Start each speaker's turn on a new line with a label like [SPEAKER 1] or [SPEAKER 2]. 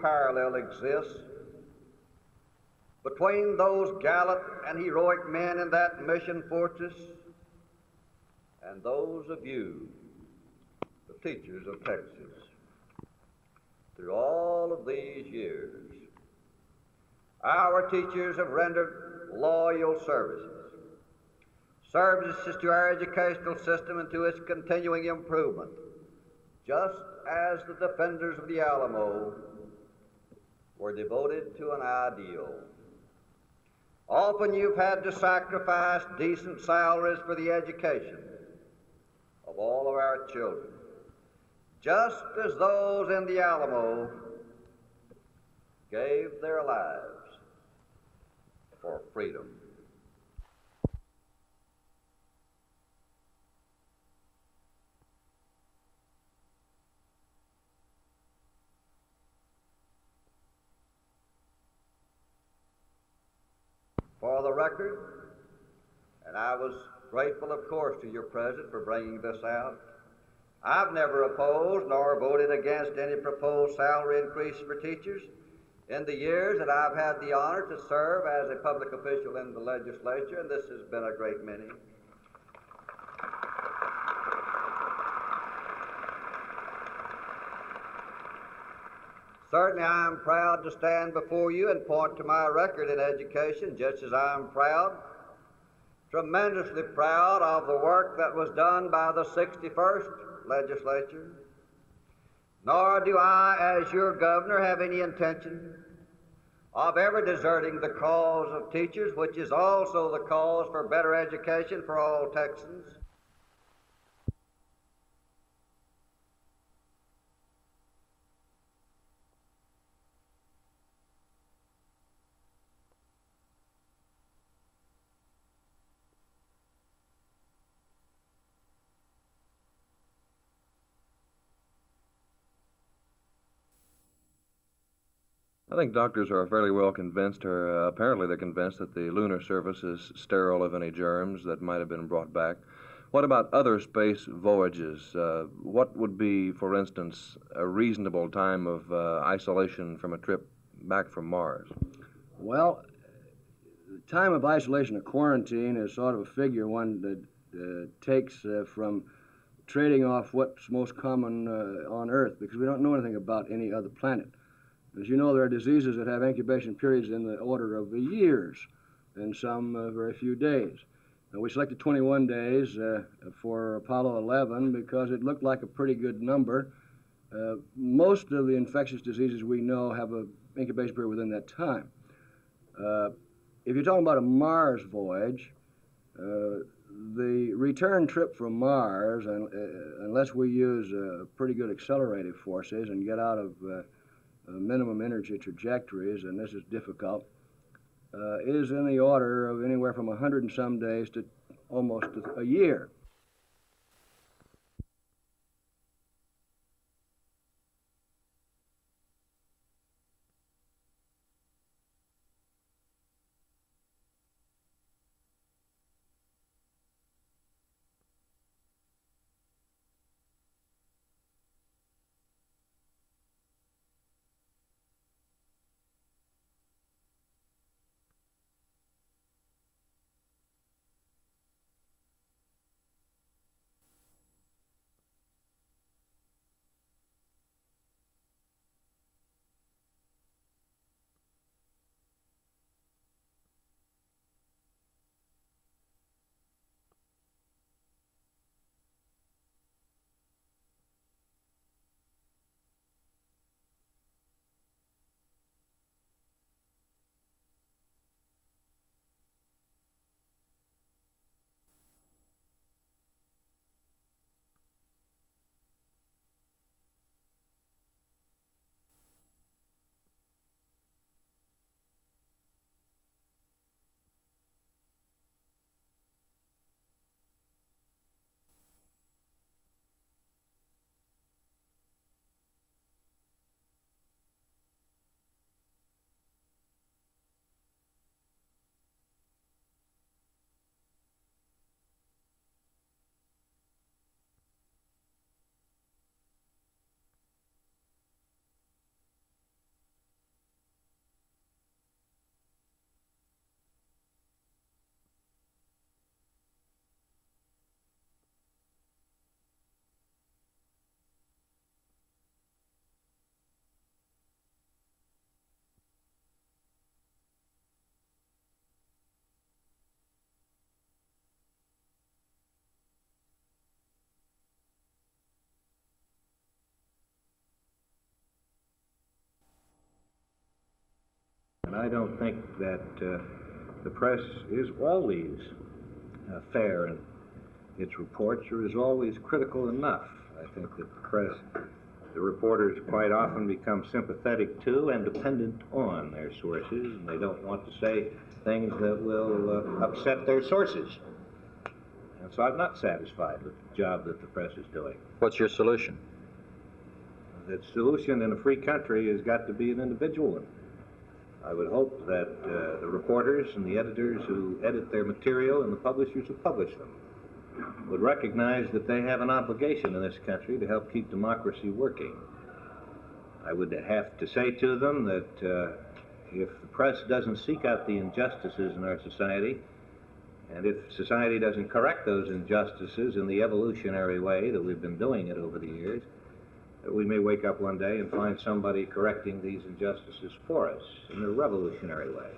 [SPEAKER 1] parallel exists between those gallant and heroic men in that mission fortress and those of you, the teachers of Texas. Through all of these years, our teachers have rendered loyal services to our educational system and to its continuing improvement, just as the defenders of the Alamo were devoted to an ideal. Often you've had to sacrifice decent salaries for the education of all of our children, just as those in the Alamo gave their lives for freedom. For the record, and I was grateful, of course, to your president for bringing this out, I've never opposed nor voted against any proposed salary increase for teachers in the years that I've had the honor to serve as a public official in the legislature, and this has been a great many. Certainly I am proud to stand before you and point to my record in education, just as I am proud, tremendously proud of the work that was done by the 61st legislature. Nor do I, as your governor, have any intention of ever deserting the cause of teachers, which is also the cause for better education for all Texans.
[SPEAKER 2] I think doctors are fairly well convinced, or apparently they're convinced, that the lunar surface is sterile of any germs that might have been brought back. What about other space voyages? What would be, for instance, a reasonable time of isolation from a trip back from Mars?
[SPEAKER 3] Well, the time of isolation or quarantine is sort of a figure one that takes from trading off what's most common on Earth, because we don't know anything about any other planet. As you know, there are diseases that have incubation periods in the order of years, and some very few days. Now, we selected 21 days for Apollo 11 because it looked like a pretty good number. Most of the infectious diseases we know have an incubation period within that time. If you're talking about a Mars voyage, the return trip from Mars, unless we use pretty good accelerative forces and get out of minimum energy trajectories, and this is difficult, is in the order of anywhere from 100 and some days to almost a year.
[SPEAKER 4] I don't think that the press is always fair in its reports or is always critical enough. I think that the press, the reporters quite often become sympathetic to and dependent on their sources, and they don't want to say things that will upset their sources. And so I'm not satisfied with the job that the press is doing.
[SPEAKER 5] What's your solution?
[SPEAKER 4] The solution in a free country has got to be an individual one. I would hope that the reporters and the editors who edit their material and the publishers who publish them would recognize that they have an obligation in this country to help keep democracy working. I would have to say to them that if the press doesn't seek out the injustices in our society, and if society doesn't correct those injustices in the evolutionary way that we've been doing it over the years, that we may wake up one day and find somebody correcting these injustices for us in a revolutionary way.